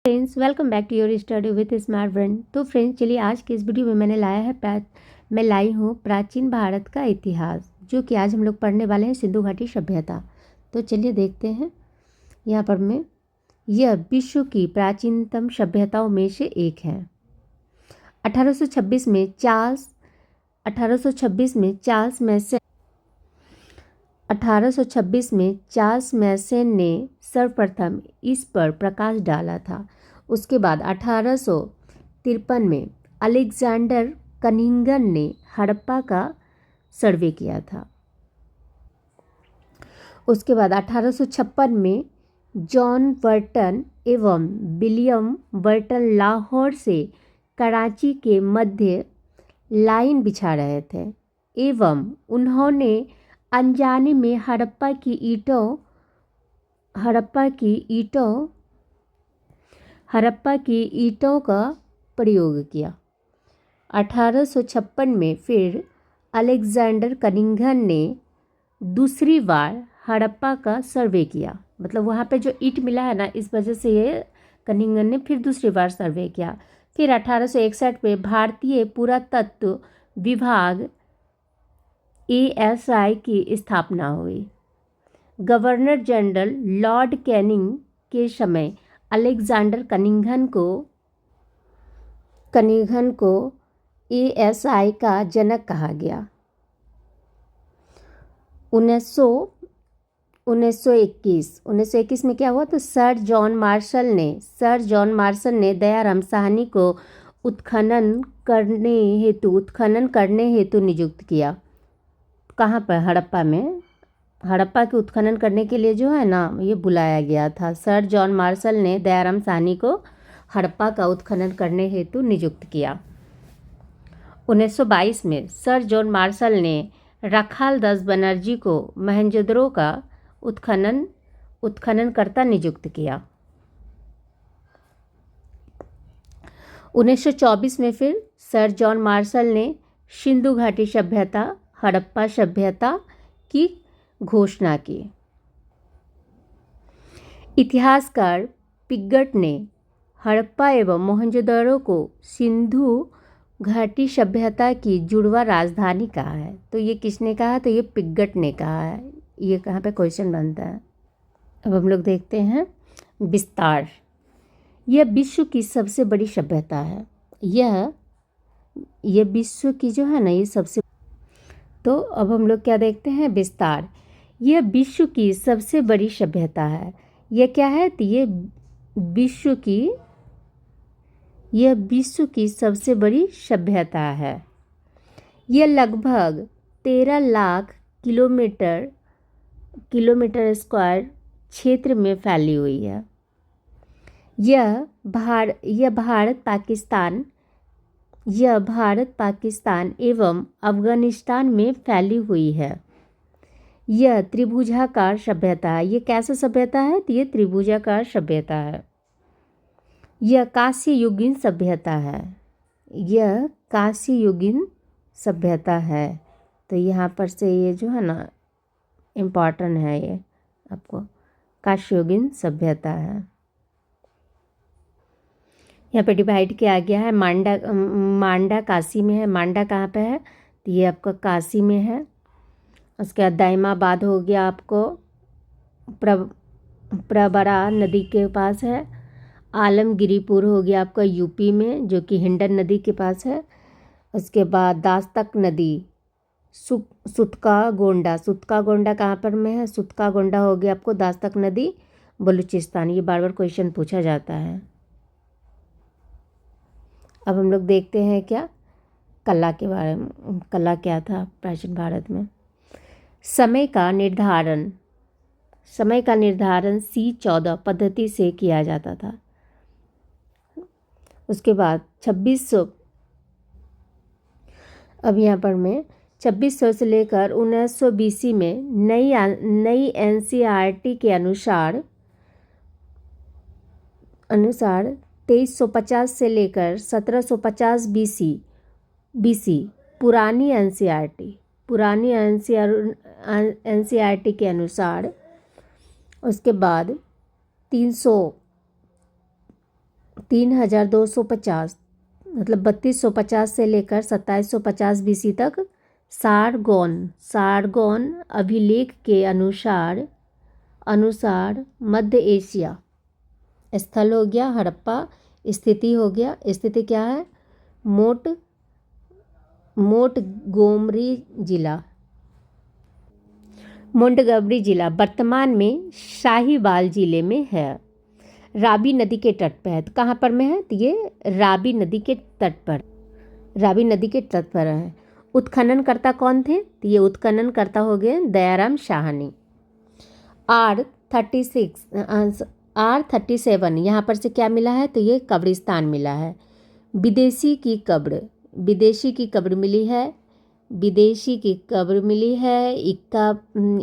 Friends, welcome back to your study with smart brain. तो friends, चलिए आज के इस वीडियो में मैं लाई हूँ प्राचीन भारत का इतिहास, जो कि आज हम लोग पढ़ने वाले हैं सिंधु घाटी सभ्यता। तो चलिए देखते हैं। यहाँ पर यह विश्व की प्राचीनतम सभ्यताओं में से एक है। 1826 में चार्ल्स 1826 में चार्ल्स मैसन ने सर्वप्रथम इस पर प्रकाश डाला था। उसके बाद 1853 में अलेक्जेंडर कनिंगन ने हड़प्पा का सर्वे किया था। उसके बाद 1856 में जॉन बर्टन एवं विलियम बर्टन लाहौर से कराची के मध्य लाइन बिछा रहे थे एवं उन्होंने अनजाने में हड़प्पा की ईंटों का प्रयोग किया। 1856 में फिर अलेक्जेंडर कनिंगन ने दूसरी बार हड़प्पा का सर्वे किया। मतलब वहाँ पे जो ईंट मिला है ना, इस वजह से ये कनिंगन ने फिर दूसरी बार सर्वे किया। फिर 1861 में भारतीय पुरातत्व विभाग ASI की स्थापना हुई। गवर्नर जनरल लॉर्ड कैनिंग के समय अलेक्जेंडर कनिंगन को ASI का जनक कहा गया। 1921 में क्या हुआ? तो सर जॉन मार्शल ने दयाराम साहनी को उत्खनन करने हेतु नियुक्त किया। कहाँ पर? हड़प्पा में। हड़प्पा के उत्खनन करने के लिए जो है ना, ये बुलाया गया था। सर जॉन मार्शल ने दयाराम साहनी को हड़प्पा का उत्खनन करने हेतु नियुक्त किया। 1922 में सर जॉन मार्शल ने रखाल दास बनर्जी को मोहनजोदड़ो का उत्खननकर्ता नियुक्त किया। 1924 में फिर सर जॉन मार्शल ने सिंधु घाटी सभ्यता, हड़प्पा सभ्यता की घोषणा की। इतिहासकार पिग्गट ने हड़प्पा एवं मोहनजोदड़ो को सिंधु घाटी सभ्यता की जुड़वा राजधानी कहा है। तो ये किसने कहा? तो ये पिग्गट ने कहा है। ये कहाँ पे क्वेश्चन बनता है। अब हम लोग देखते हैं विस्तार। यह विश्व की सबसे बड़ी सभ्यता है। यह विश्व की जो है ना, ये सबसे। तो अब हम लोग क्या देखते हैं? विस्तार। यह विश्व की सबसे बड़ी सभ्यता है। यह क्या है? तो यह विश्व की सबसे बड़ी सभ्यता है। यह लगभग 13 लाख किलोमीटर स्क्वायर क्षेत्र में फैली हुई है। यह भारत पाकिस्तान एवं अफगानिस्तान में फैली हुई है। यह त्रिभुजाकार सभ्यता है। ये कैसा सभ्यता है? तो ये त्रिभुजाकार सभ्यता है। यह कांस्य युगीन सभ्यता है। तो यहाँ पर से ये जो है ना, इम्पॉर्टेंट है, ये आपको कांस्य युगीन सभ्यता है। यहाँ पे डिवाइड किया गया है। मांडा काशी में है। मांडा कहाँ पे है? तो ये आपका काशी में है। उसके बाद दाइमाबाद हो गया आपको प्रवरा नदी के पास है। आलमगिरीपुर हो गया आपका यूपी में, जो कि हिंडन नदी के पास है। उसके बाद दास्तक नदी, सुतका गोंडा कहाँ पर में है? सुतका गोंडा हो गया आपको दास्तक नदी, बलूचिस्तान। ये बार बार क्वेश्चन पूछा जाता है। अब हम लोग देखते हैं क्या कला के बारे में। कला क्या था प्राचीन भारत में? समय का निर्धारण C14 पद्धति से किया जाता था। उसके बाद 2600, अब यहाँ पर 2600 से लेकर 1900 BC में नई NCERT के अनुसार 2350 से लेकर 1750 BC पुरानी NCERT के अनुसार। उसके बाद 300 3250 मतलब 3250 से लेकर 2750 BC तक सारगोन अभिलेख के अनुसार मध्य एशिया स्थल हो गया, हड़प्पा स्थिति हो गया, स्थिति क्या है, मोंटगोमरी जिला वर्तमान में शाहीवाल जिले में है, रावी नदी के तट पर है। तो कहाँ पर में है, तो ये रावी नदी के तट पर है। उत्खननकर्ता कौन थे, तो ये उत्खननकर्ता हो गए दयाराम साहनी। R37 यहाँ पर से क्या मिला है, तो ये कब्रिस्तान मिला है। विदेशी की कब्र मिली है,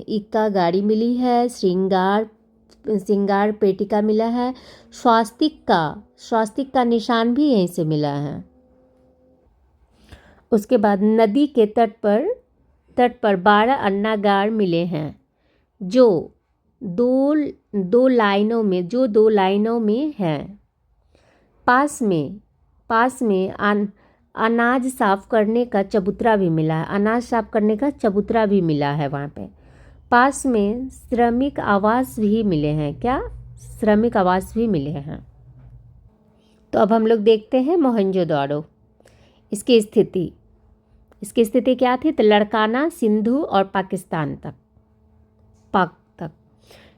इक्का गाड़ी मिली है, श्रृंगार पेटिका मिला है, स्वास्तिक का निशान भी यहीं से मिला है। उसके बाद नदी के तट पर 12 अन्नागार मिले हैं जो दो लाइनों में हैं। पास में अनाज साफ करने का चबूतरा भी मिला है, वहाँ पे। पास में श्रमिक आवास भी मिले हैं। तो अब हम लोग देखते हैं मोहनजोदाड़ो। इसकी स्थिति क्या थी, तो लड़काना, सिंधु और पाकिस्तान तक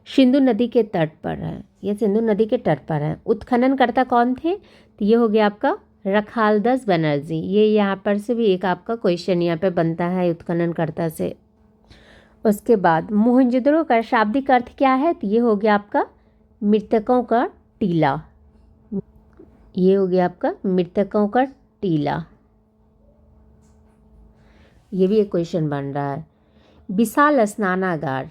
सिंधु नदी के तट पर है, ये सिंधु नदी के तट पर है। उत्खननकर्ता कौन थे, तो ये हो गया आपका रखालदास बनर्जी। ये यहाँ पर से भी एक आपका क्वेश्चन यहाँ पे बनता है उत्खननकर्ता से। उसके बाद मोहनजोदड़ो का शाब्दिक अर्थ क्या है, तो ये हो गया आपका मृतकों का टीला। ये भी एक क्वेश्चन बन रहा है। विशाल स्नानागार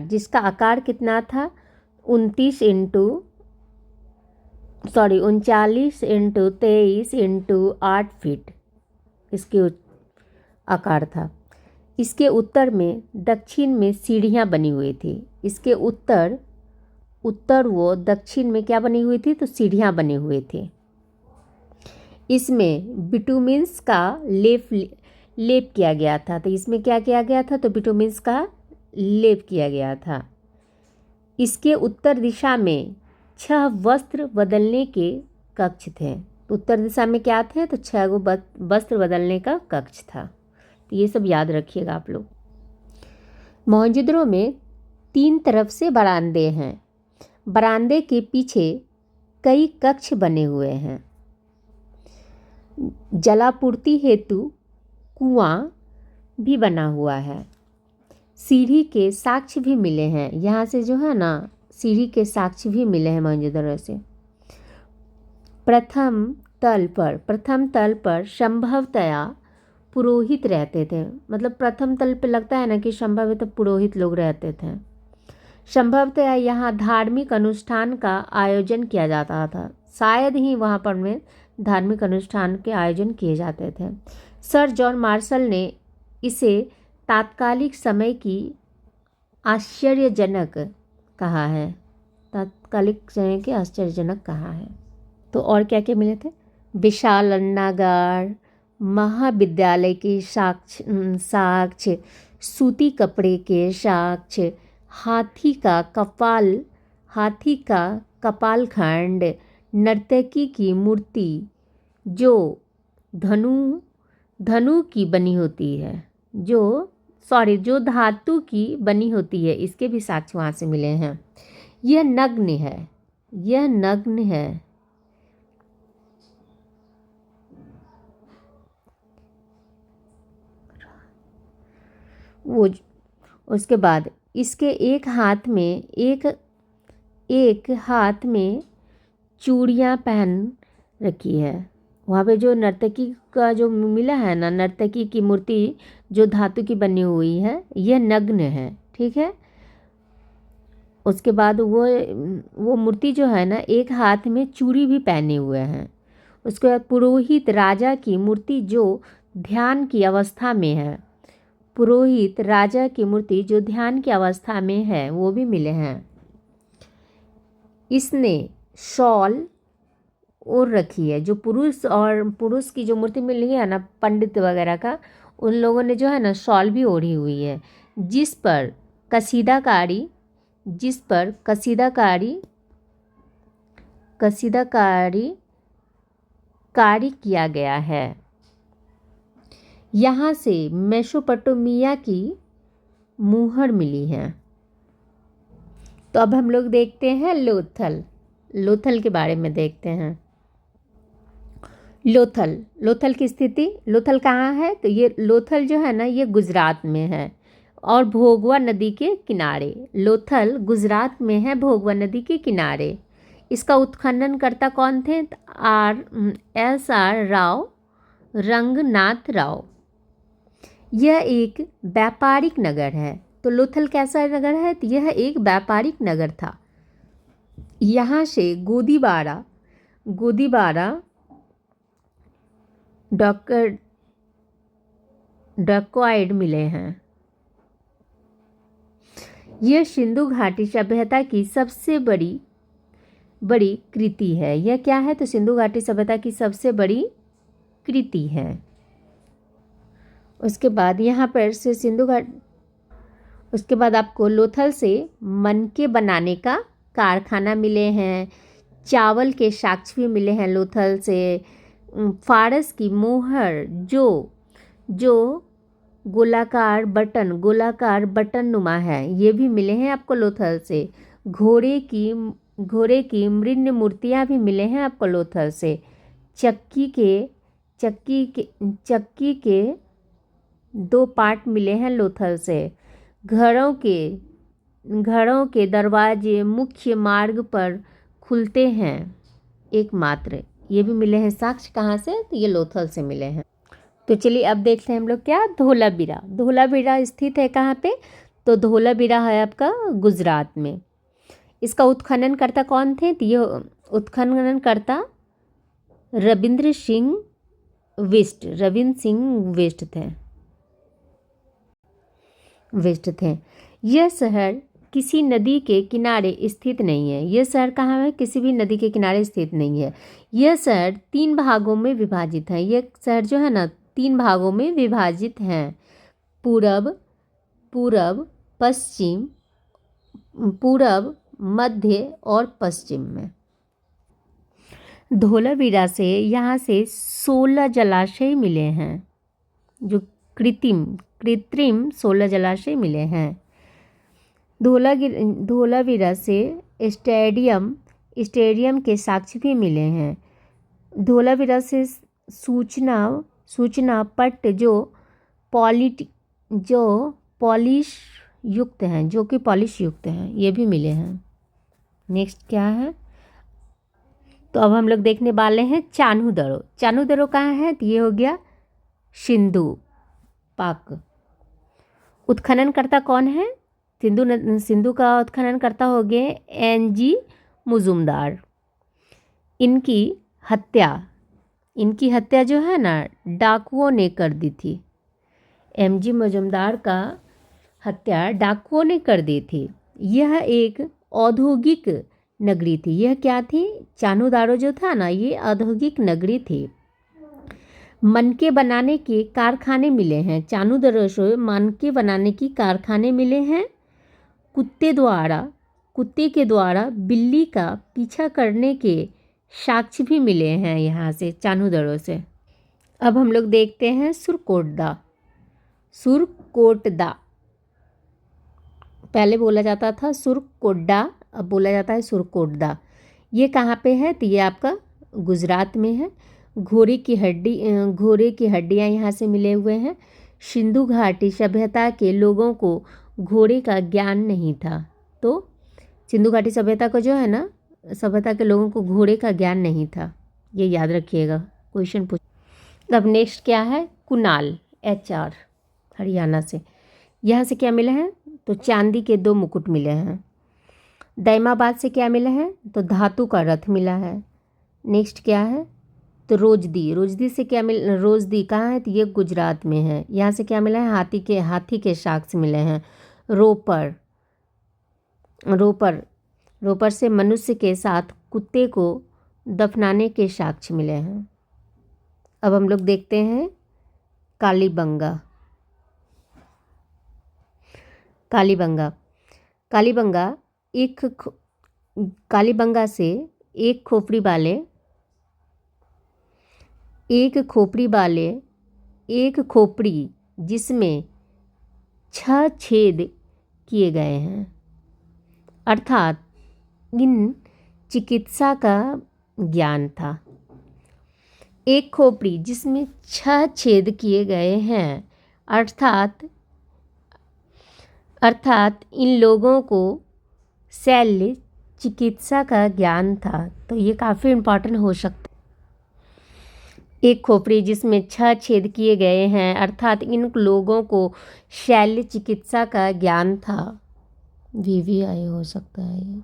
जिसका आकार कितना था, 39 इंटू 23 इंटू 8 फीट इसके आकार था। इसके उत्तर में दक्षिण में सीढ़ियाँ बनी हुई थी। इसके उत्तर व दक्षिण में क्या बनी हुई थी, तो सीढ़ियाँ बने हुए थे। इसमें बिटुमिन्स का लेप किया गया था। तो इसमें क्या किया गया था, तो बिटुमिन्स का लेप किया गया था। इसके उत्तर दिशा में 6 वस्त्र बदलने के कक्ष थे। तो उत्तर दिशा में क्या थे, तो 6 वस्त्र बदलने का कक्ष था। तो ये सब याद रखिएगा आप लोग। मोहनजोदड़ो में 3 तरफ से बरामदे हैं। बरामदे के पीछे कई कक्ष बने हुए हैं। जलापूर्ति हेतु कुआं भी बना हुआ है। सीढ़ी के साक्ष्य भी मिले हैं, यहाँ से जो है ना सीढ़ी के साक्ष्य भी मिले हैं मोहनजोदड़ो से। प्रथम तल पर संभवतया पुरोहित रहते थे। मतलब प्रथम तल पे लगता है ना कि संभवतः पुरोहित लोग रहते थे। संभवतः यहाँ धार्मिक अनुष्ठान का आयोजन किया जाता था। शायद ही वहाँ पर में धार्मिक अनुष्ठान के आयोजन किए जाते थे। सर जॉन मार्शल ने इसे तात्कालिक समय की आश्चर्यजनक कहा है। तो और क्या क्या मिले थे, विशाल अन्नागार, महाविद्यालय के साक्ष्य, सूती कपड़े के साक्ष्य, हाथी का कपालखंड, नर्तकी की मूर्ति जो धनु की बनी होती है, जो धातु की बनी होती है, इसके भी साक्ष्य वहाँ से मिले हैं। यह नग्न है। उसके बाद इसके एक हाथ में चूड़ियाँ पहन रखी है। वहाँ पे जो नर्तकी का जो मिला है ना, नर्तकी की मूर्ति जो धातु की बनी हुई है, यह नग्न है। ठीक है। उसके बाद वो मूर्ति जो है ना, एक हाथ में चूड़ी भी पहने हुए हैं। उसके बाद पुरोहित राजा की मूर्ति जो ध्यान की अवस्था में है, वो भी मिले हैं। इसने शॉल ओढ़ रखी है। जो पुरुष की जो मूर्ति मिल रही है ना, पंडित वगैरह का, उन लोगों ने जो है ना शॉल भी ओढ़ी हुई है, जिस पर कसीदाकारी कार्य किया गया है। यहाँ से मेसोपोटामिया की मुहर मिली है। तो अब हम लोग देखते हैं लोथल के बारे में देखते हैं। लोथल की स्थिति, लोथल कहाँ है? तो ये लोथल जो है ना, ये गुजरात में है और भोगवा नदी के किनारे। लोथल गुजरात में है, भोगवा नदी के किनारे। इसका उत्खननकर्ता कौन थे? SR राव, रंगनाथ राव। यह एक व्यापारिक नगर है। तो लोथल कैसा नगर है? तो यह एक व्यापारिक नगर था। यहाँ से गोदीबारा डॉक्वाइड मिले हैं। यह सिंधु घाटी सभ्यता की सबसे बड़ी कृति है। यह क्या है? तो सिंधु घाटी सभ्यता की सबसे बड़ी कृति है। उसके बाद यहाँ पर से उसके बाद आपको लोथल से मनके बनाने का कारखाना मिले हैं। चावल के साक्ष्य भी मिले हैं लोथल से। फारस की मोहर जो गोलाकार बटन नुमा है, ये भी मिले हैं आपको लोथल से। घोड़े की मृण्य मूर्तियाँ भी मिले हैं आपको लोथल से। चक्की के 2 पार्ट मिले हैं लोथल से। घरों के दरवाजे मुख्य मार्ग पर खुलते हैं एकमात्र, ये भी मिले हैं साक्ष्य। कहाँ से? तो ये लोथल से मिले हैं। तो चलिए अब देखते हैं हम लोग क्या, धोलावीरा स्थित है कहाँ पे? तो धोलावीरा है आपका गुजरात में। इसका उत्खननकर्ता कौन थे? तो ये उत्खननकर्ता रविंद्र सिंह वेस्ट थे। यह शहर किसी नदी के किनारे स्थित नहीं है। यह शहर कहाँ है? किसी भी नदी के किनारे स्थित नहीं है। यह शहर 3 भागों में विभाजित है। यह शहर जो है ना 3 भागों में विभाजित हैं। पूरब, मध्य और पश्चिम में। धोलावीरा से यहाँ से 16 जलाशय मिले हैं, जो कृत्रिम 16 जलाशय मिले हैं। धोलावीरा से स्टेडियम के साक्ष्य भी मिले हैं। धोलावीरा से सूचना पट जो पॉलिश युक्त हैं, ये भी मिले हैं। नेक्स्ट क्या है? तो अब हम लोग देखने वाले हैं चानू दरो कहाँ है? तो ये हो गया सिंधु पाक। उत्खननकर्ता कौन है? सिंधु का उत्खननकर्ता हो गए NG मुजुमदार। इनकी हत्या जो है ना डाकुओं ने कर दी थी। MG मुजुमदार का हत्या डाकुओं ने कर दी थी। यह एक औद्योगिक नगरी थी। यह क्या थी? चानूदारो जो था ना, ये औद्योगिक नगरी थी। मनके बनाने के कारखाने मिले हैं। चानूदारो से मनके बनाने की कारखाने मिले हैं। कुत्ते के द्वारा बिल्ली का पीछा करने के साक्ष्य भी मिले हैं यहाँ से चानूदारो से। अब हम लोग देखते हैं सुरकोटदा। पहले बोला जाता था सुरकोटडा, अब बोला जाता है सुरकोटदा। ये कहाँ पे है? तो ये आपका गुजरात में है। घोड़े की हड्डियाँ यहाँ से मिले हुए हैं। सिंधु घाटी सभ्यता के लोगों को घोड़े का ज्ञान नहीं था। तो सिंधु घाटी सभ्यता को जो है ना, सभ्यता के लोगों को घोड़े का ज्ञान नहीं था, ये याद रखिएगा, क्वेश्चन पूछ। अब नेक्स्ट क्या है? कुनाल HR हरियाणा से। यहाँ से क्या मिला है? तो चांदी के 2 मुकुट मिले हैं। दैमाबाद से क्या मिला है? तो धातु का रथ मिला है। नेक्स्ट क्या है? तो रोजदी से क्या रोजदी कहाँ है? तो ये गुजरात में है। यहाँ से क्या मिला है? हाथी के साक्ष्य मिले हैं। रोपर रोपर से मनुष्य के साथ कुत्ते को दफनाने के साक्ष्य मिले हैं। अब हम लोग देखते हैं कालीबंगा। कालीबंगा कालीबंगा कालीबंगा से एक खोपड़ी जिसमें 6 छेद किए गए हैं, अर्थात इन चिकित्सा का ज्ञान था। एक खोपड़ी जिसमें 6 छेद किए गए हैं, अर्थात इन लोगों को शल्य चिकित्सा का ज्ञान था। तो ये काफ़ी इम्पोर्टेंट हो सकता है। एक खोपड़ी जिसमें 6 छेद किए गए हैं, अर्थात इन लोगों को शल्य चिकित्सा का ज्ञान था। VVI हो सकता है ये।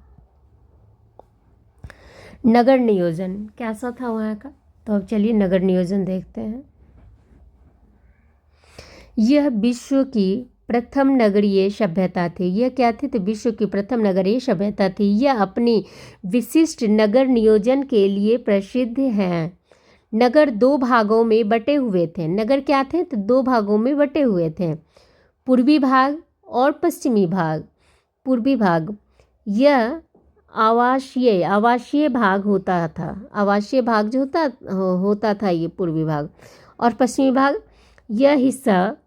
नगर नियोजन कैसा था वहाँ का? तो अब चलिए नगर नियोजन देखते हैं। यह विश्व की प्रथम नगरीय सभ्यता थी। यह क्या थी? तो विश्व की प्रथम नगरीय सभ्यता थी। यह अपनी विशिष्ट नगर नियोजन के लिए प्रसिद्ध है। नगर 2 भागों में बटे हुए थे। नगर क्या थे? तो 2 भागों में बटे हुए थे, पूर्वी भाग और पश्चिमी भाग। पूर्वी भाग यह आवासीय भाग होता था। आवासीय भाग जो होता था ये पूर्वी भाग। और पश्चिमी भाग यह हिस्सा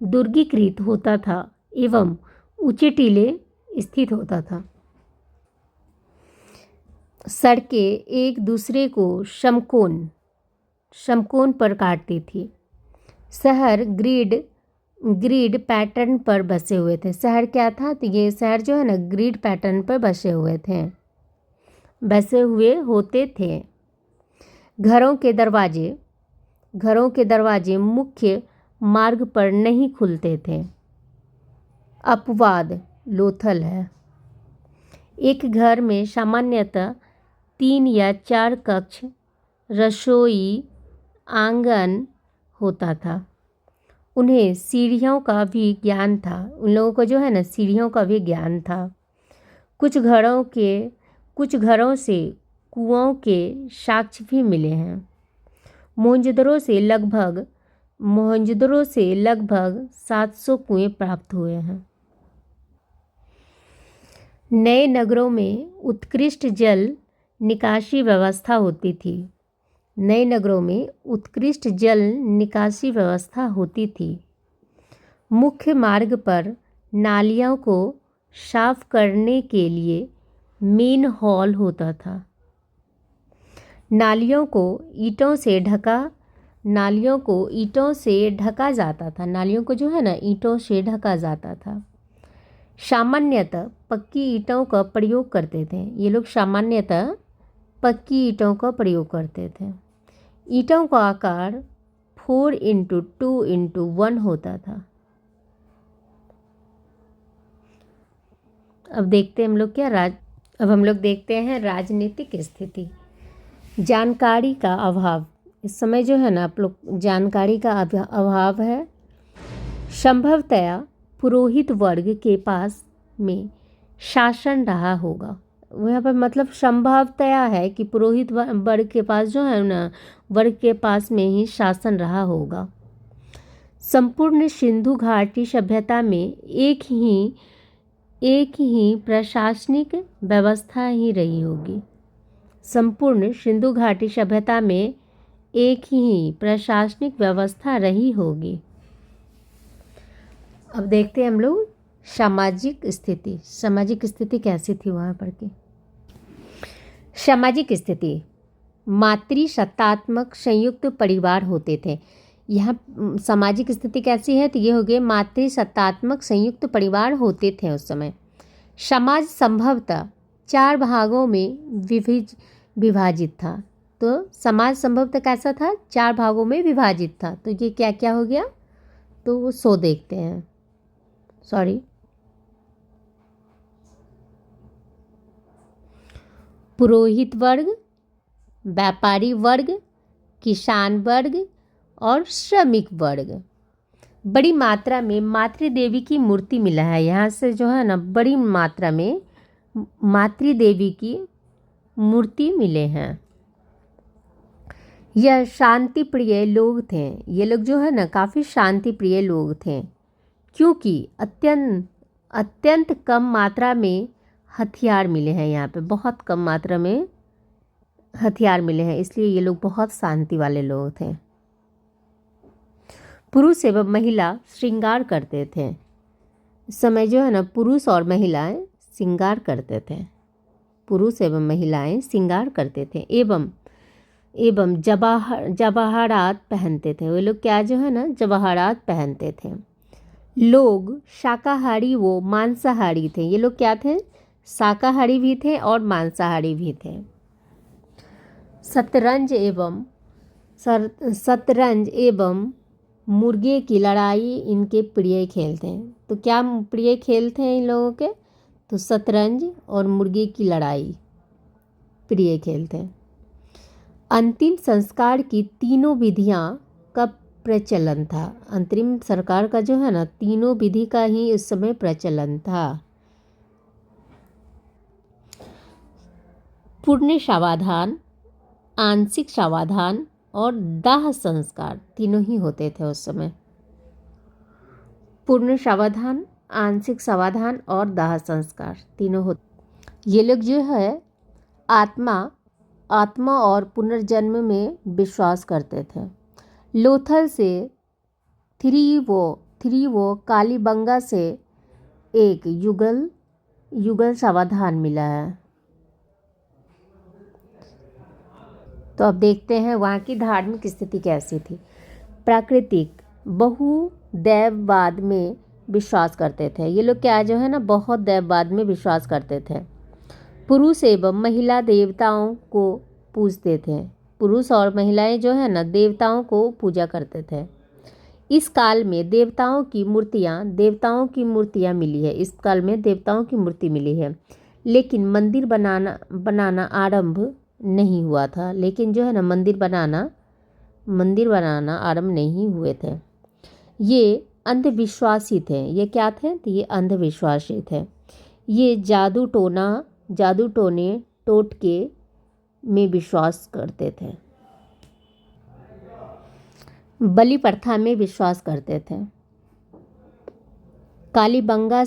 दुर्गीकृत होता था एवं ऊंचे टीले स्थित होता था। सड़कें एक दूसरे को समकोण पर काटती थी। शहर ग्रिड पैटर्न पर बसे हुए थे। शहर क्या था? तो ये शहर जो है ना, ग्रिड पैटर्न पर बसे हुए होते थे। घरों के दरवाजे मुख्य मार्ग पर नहीं खुलते थे। अपवाद लोथल है। एक घर में सामान्यतः 3 या 4 कक्ष, रसोई, आंगन होता था। उन्हें सीढ़ियों का भी ज्ञान था। उन लोगों को जो है ना, सीढ़ियों का भी ज्ञान था। कुछ घरों से कुओं के साक्ष्य भी मिले हैं। मोहनजोदड़ो से लगभग 700 कुएं प्राप्त हुए हैं। नए नगरों में उत्कृष्ट जल निकासी व्यवस्था होती थी। नए नगरों में उत्कृष्ट जल निकासी व्यवस्था होती थी। मुख्य मार्ग पर नालियों को साफ करने के लिए मेन हॉल होता था। नालियों को ईंटों से ढका जाता था। नालियों को जो है ना, ईंटों से ढका जाता था। सामान्यतः पक्की ईंटों का प्रयोग करते थे। ये लोग सामान्यतः पक्की ईंटों का प्रयोग करते थे। ईंटों का आकार 4x2x1 होता था। अब हम लोग देखते हैं राजनीतिक स्थिति। जानकारी का अभाव। इस समय जो है ना, आप लोग जानकारी का अभाव है। संभवतया पुरोहित वर्ग के पास में शासन रहा होगा। वहाँ पर मतलब संभवतया है कि पुरोहित वर्ग के पास जो है ना, वर्ग के पास में ही शासन रहा होगा। संपूर्ण सिंधु घाटी सभ्यता में एक ही प्रशासनिक व्यवस्था ही रही होगी। संपूर्ण सिंधु घाटी सभ्यता में एक ही प्रशासनिक व्यवस्था रही होगी। अब देखते हैं हम लोग सामाजिक स्थिति कैसी थी वहाँ पर की। सामाजिक स्थिति मातृसत्तात्मक संयुक्त परिवार होते थे। यहाँ सामाजिक स्थिति कैसी है? तो ये हो गए मातृसत्तात्मक संयुक्त परिवार होते थे उस समय। समाज संभवतः 4 भागों में विभाजित था। तो समाज संभवतः कैसा था? 4 भागों में विभाजित था। तो ये क्या क्या हो गया? तो 100 देखते हैं। पुरोहित वर्ग, व्यापारी वर्ग, किसान वर्ग और श्रमिक वर्ग। बड़ी मात्रा में मातृ देवी की मूर्ति मिला है। यहाँ से जो है ना, बड़ी मात्रा में मातृ देवी की मूर्ति मिले हैं। यह शांति प्रिय लोग थे। ये लोग जो है ना काफ़ी शांति प्रिय लोग थे, क्योंकि अत्यंत कम मात्रा में हथियार मिले हैं। यहाँ पे बहुत कम मात्रा में हथियार मिले हैं, इसलिए ये लोग बहुत शांति वाले लोग थे। पुरुष एवं महिला श्रृंगार करते थे। इस समय जो है ना पुरुष और महिलाएं श्रृंगार करते थे। पुरुष एवं महिलाएं श्रृंगार करते थे एवं जवाहरात पहनते थे। वे लोग क्या जो है ना जवाहरात पहनते थे। लोग शाकाहारी व मांसाहारी थे। ये लोग क्या थे? शाकाहारी भी थे और मांसाहारी भी थे। शतरंज एवं मुर्गे की लड़ाई इनके प्रिय खेल थे। तो क्या प्रिय खेल थे इन लोगों के? तो शतरंज और मुर्गे की लड़ाई प्रिय खेल थे। अंतिम संस्कार की तीनों विधियां का प्रचलन था। अंतरिम संस्कार का जो है ना तीनों विधि का ही उस समय प्रचलन था। पूर्ण शवाधान, आंशिक शवाधान और दाह संस्कार तीनों ही होते थे उस समय। पूर्ण शवाधान, आंशिक शवाधान और दाह संस्कार तीनों होते। ये लोग जो है आत्मा और पुनर्जन्म में विश्वास करते थे। लोथल से थ्री वो कालीबंगा से एक युगल समाधान मिला है। तो अब देखते हैं वहाँ की धार्मिक स्थिति कैसी थी। प्राकृतिक बहुदैववाद में विश्वास करते थे। ये लोग क्या जो है ना बहुत दैववाद में विश्वास करते थे। पुरुष एवं महिला देवताओं को पूजते थे। पुरुष और महिलाएं जो है ना देवताओं को पूजा करते थे। इस काल में देवताओं की मूर्तियां मिली है। इस काल में देवताओं की मूर्ति मिली है, लेकिन मंदिर बनाना आरंभ नहीं हुआ था। लेकिन जो है ना मंदिर बनाना आरंभ नहीं हुए थे। ये अंधविश्वासी थे। ये क्या थे? तो ये अंधविश्वासी थे। ये जादू टोने टोटके में विश्वास करते थे। बलि प्रथा में विश्वास करते थे। कालीबंगा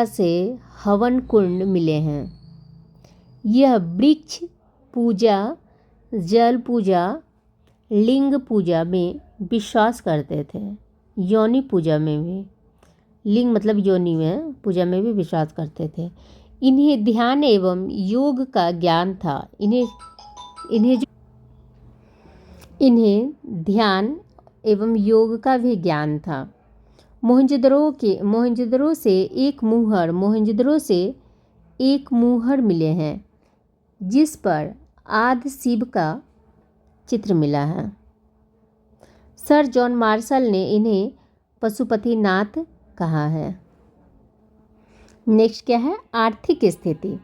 से हवन कुंड मिले हैं। यह वृक्ष पूजा, जल पूजा, लिंग पूजा में विश्वास करते थे। योनि पूजा में भी, लिंग मतलब योनि में पूजा में भी विश्वास करते थे। इन्हें ध्यान एवं योग का ज्ञान था। इन्हें ध्यान एवं योग का भी ज्ञान था। मोहनजोदड़ो से एक मुहर मिले हैं, जिस पर आदि शिव का चित्र मिला है। सर जॉन मार्शल ने इन्हें पशुपतिनाथ कहा है। नेक्स्ट क्या है? आर्थिक स्थिति।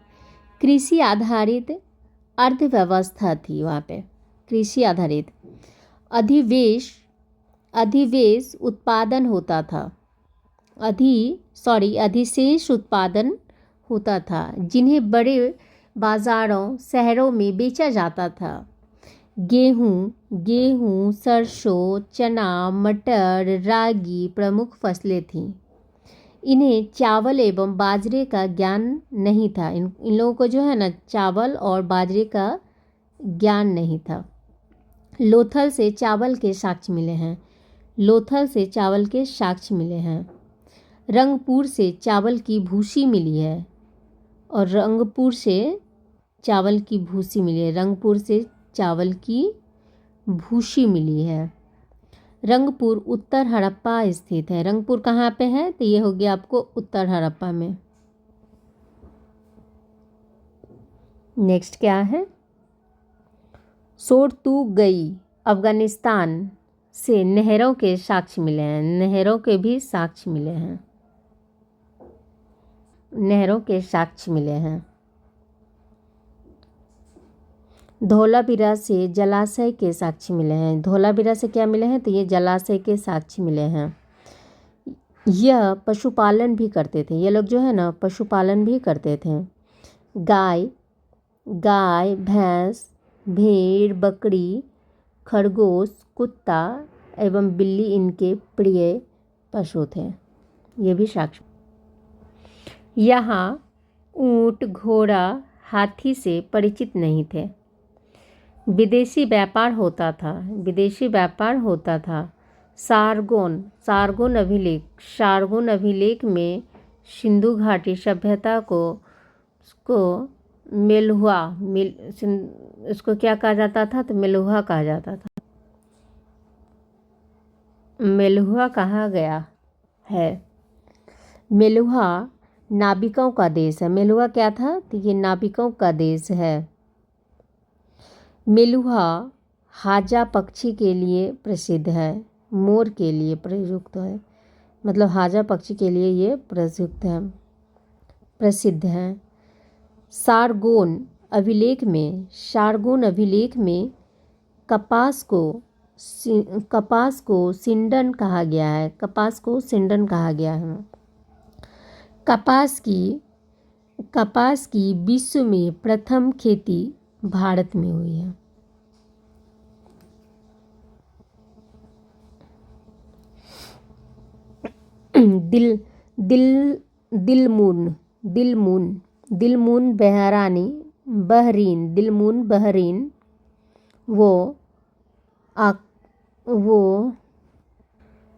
कृषि आधारित अर्थव्यवस्था थी वहाँ पे। कृषि आधारित अधिशेष उत्पादन होता था, जिन्हें बड़े बाजारों शहरों में बेचा जाता था। गेहूँ, सरसों, चना, मटर, रागी प्रमुख फसलें थीं। इन्हें चावल एवं बाजरे का ज्ञान नहीं था। इन लोगों को जो है ना चावल और बाजरे का ज्ञान नहीं था। लोथल से चावल के साक्ष्य मिले हैं। रंगपुर से चावल की भूसी मिली है। रंगपुर उत्तर हड़प्पा स्थित है। रंगपुर कहाँ पे है? तो ये हो गया आपको उत्तर हड़प्पा में। नेक्स्ट क्या है? सोरतुगई अफगानिस्तान से नहरों के साक्ष्य मिले हैं। धौलावीरा से जलाशय के साक्ष्य मिले हैं। धौलावीरा से क्या मिले हैं? तो ये जलाशय के साक्ष्य मिले हैं। यह पशुपालन भी करते थे, ये लोग जो है ना पशुपालन भी करते थे। गाय गाय भैंस, भेड़, बकरी, खरगोश, कुत्ता एवं बिल्ली इनके प्रिय पशु थे। ये भी साक्ष्य। यहाँ ऊंट, घोड़ा, हाथी से परिचित नहीं थे। विदेशी व्यापार होता था। सारगोन अभिलेख में सिंधु घाटी सभ्यता को इसको क्या कहा जाता था? तो मेलुहा कहा जाता था। मेलुहा कहा गया है। मेलुहा नाविकों का देश है। मेलुहा क्या था? तो ये नाविकों का देश है। मेलुहा हाजा पक्षी के लिए प्रसिद्ध है, मोर के लिए प्रयुक्त है। मतलब हाजा पक्षी के लिए ये प्रसिद्ध है। सारगोन अभिलेख में कपास को सिंडन कहा गया है। कपास की विश्व में प्रथम खेती भारत में हुई है। दिलमून बहरीन वो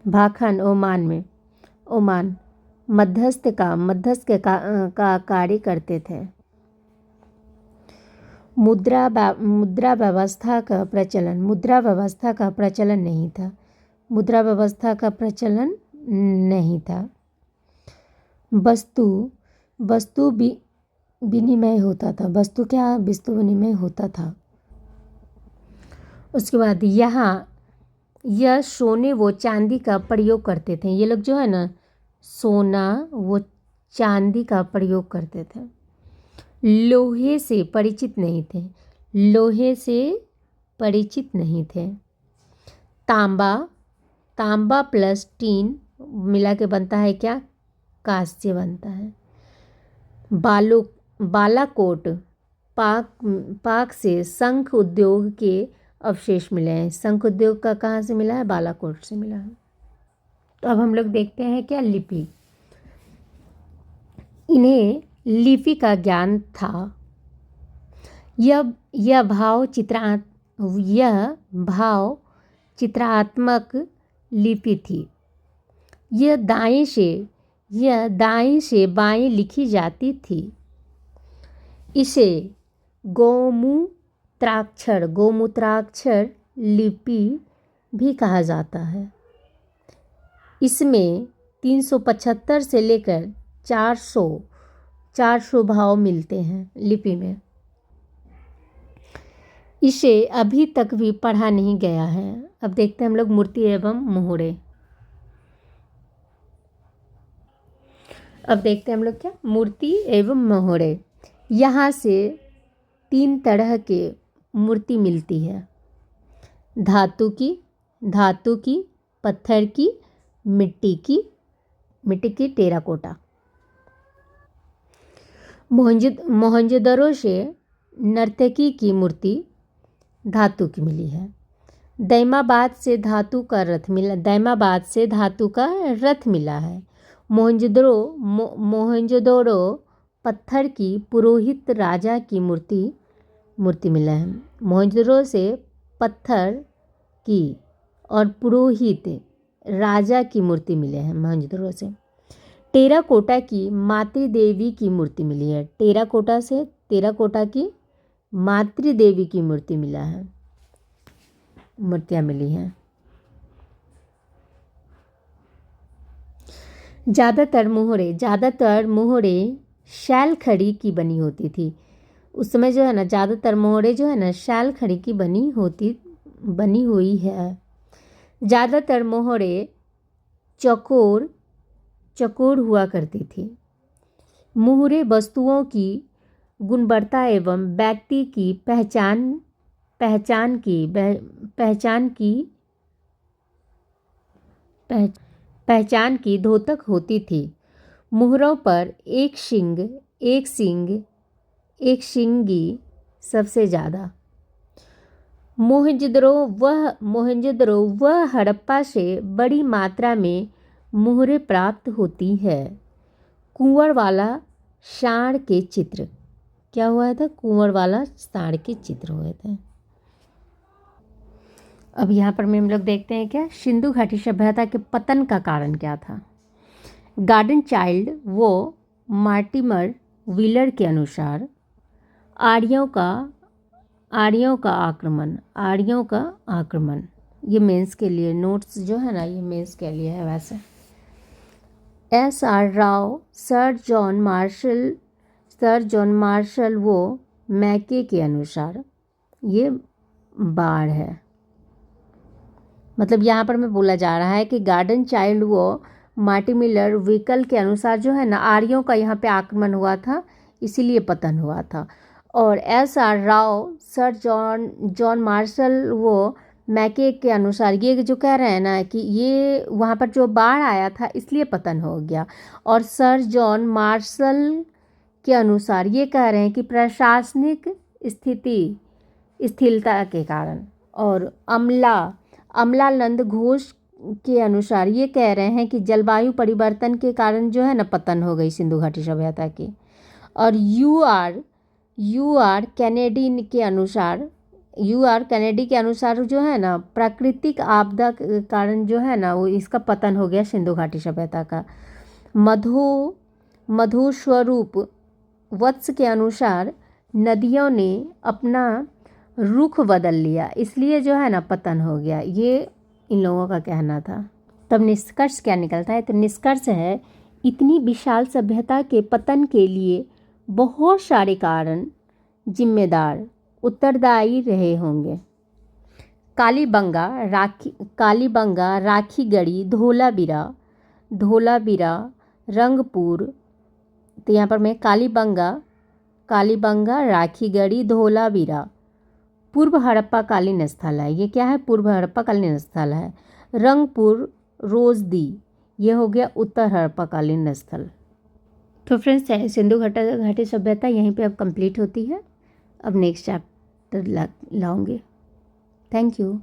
भाखन ओमान मध्यस्थ का कार्य करते थे। मुद्रा व्यवस्था का प्रचलन नहीं था। वस्तु विनिमय होता था। उसके बाद यह सोने व चांदी का प्रयोग करते थे। ये लोग जो है ना सोना व चांदी का प्रयोग करते थे। लोहे से परिचित नहीं थे। तांबा प्लस टीन मिला के बनता है क्या? कांस्य बनता है। बालाकोट पाक से शंख उद्योग के अवशेष मिले हैं। शंख उद्योग का कहाँ से मिला है? बालाकोट से मिला है। तो अब हम लोग देखते हैं क्या? लिपि। इन्हें लिपि का ज्ञान था। यह भाव चित्रात्मक लिपि थी। यह दाएं से बाएं लिखी जाती थी। इसे गोमूत्राक्षर लिपि भी कहा जाता है। इसमें 375 से लेकर 400 भाव मिलते हैं लिपि में। इसे अभी तक भी पढ़ा नहीं गया है। अब देखते हैं हम लोग मूर्ति एवं मोहरे। अब देखते हैं हम लोग क्या? मूर्ति एवं मोहरे। यहाँ से 3 तरह के मूर्ति मिलती है। धातु की, पत्थर की, मिट्टी की, टेराकोटा। मोहनजोदड़ो से नर्तकी की मूर्ति धातु की मिली है। दैमाबाद से धातु का रथ मिला है। मोहनजोदड़ो पत्थर की पुरोहित राजा की मूर्ति मिला है। मोहनजोदड़ो से पत्थर की और पुरोहित राजा की मूर्ति मिले हैं मोहनजोदड़ो से। टेराकोटा की मातृदेवी की मूर्ति मिली है। टेराकोटा की मातृदेवी की मूर्तियाँ मिली हैं। ज़्यादातर मोहरे शैल खड़ी की बनी होती थी। उस समय जो है ना ज़्यादातर मोहरे जो है ना शैल खड़ी की बनी हुई है। ज़्यादातर मोहरे चकोर हुआ करती थी। मोहरे वस्तुओं की गुणवत्ता एवं व्यक्ति की पहचान की द्योतक होती थी। मुहरों पर एक सींग एक शिंगी सबसे ज़्यादा। मोहनजोदड़ो वह हड़प्पा से बड़ी मात्रा में मुहरें प्राप्त होती है। कुंवरवाला सांड के चित्र, क्या हुआ था? कुंवरवाला सांड के चित्र हुए थे। अब यहाँ पर हम लोग देखते हैं क्या सिंधु घाटी सभ्यता के पतन का कारण क्या था। गार्डन चाइल्ड वो मार्टिमर व्हीलर के अनुसार आर्यों का आक्रमण, ये मेंस के लिए नोट्स जो है ना, ये मेंस के लिए है। वैसे S.R. Rao, sir John Marshall वो मैके के अनुसार ये बाढ़ है। मतलब यहाँ पर मैं बोला जा रहा है कि गार्डन चाइल्ड वो मार्टिमिलर व्हीकल के अनुसार जो है ना, आर्यों का यहाँ पे आक्रमण हुआ था, इसीलिए पतन हुआ था। और S.R. Rao, sir John Marshall वो मैके के अनुसार ये जो कह रहे हैं ना कि ये वहाँ पर जो बाढ़ आया था इसलिए पतन हो गया। और सर जॉन मार्शल के अनुसार ये कह रहे हैं कि प्रशासनिक स्थिरता के कारण। और अमलानंद घोष के अनुसार ये कह रहे हैं कि जलवायु परिवर्तन के कारण जो है ना पतन हो गई सिंधु घाटी सभ्यता की। और यू आर कैनेडी के अनुसार जो है ना प्राकृतिक आपदा के कारण जो है ना वो इसका पतन हो गया सिंधु घाटी सभ्यता का। मधु स्वरूप वत्स के अनुसार नदियों ने अपना रुख बदल लिया, इसलिए जो है ना पतन हो गया, ये इन लोगों का कहना था। तब निष्कर्ष क्या निकलता है? तो निष्कर्ष है इतनी विशाल सभ्यता के पतन के लिए बहुत सारे कारण जिम्मेदार उत्तरदायी रहे होंगे। कालीबंगा, राखीगढ़ी, धोलावीरा, रंगपुर। तो यहाँ पर मैं कालीबंगा, राखीगढ़ी, धोलावीरा पूर्व हड़प्पाकालीन स्थल है। ये क्या है? पूर्व हड़प्पाकालीन स्थल है। रंगपुर, रोजदी, ये हो गया उत्तर हड़प्पाकालीन स्थल। तो फ्रेंड्स, सिंधु घाटी सभ्यता यहीं पे अब कंप्लीट होती है। अब नेक्स्ट चैप्टर लाऊंगी। Thank you.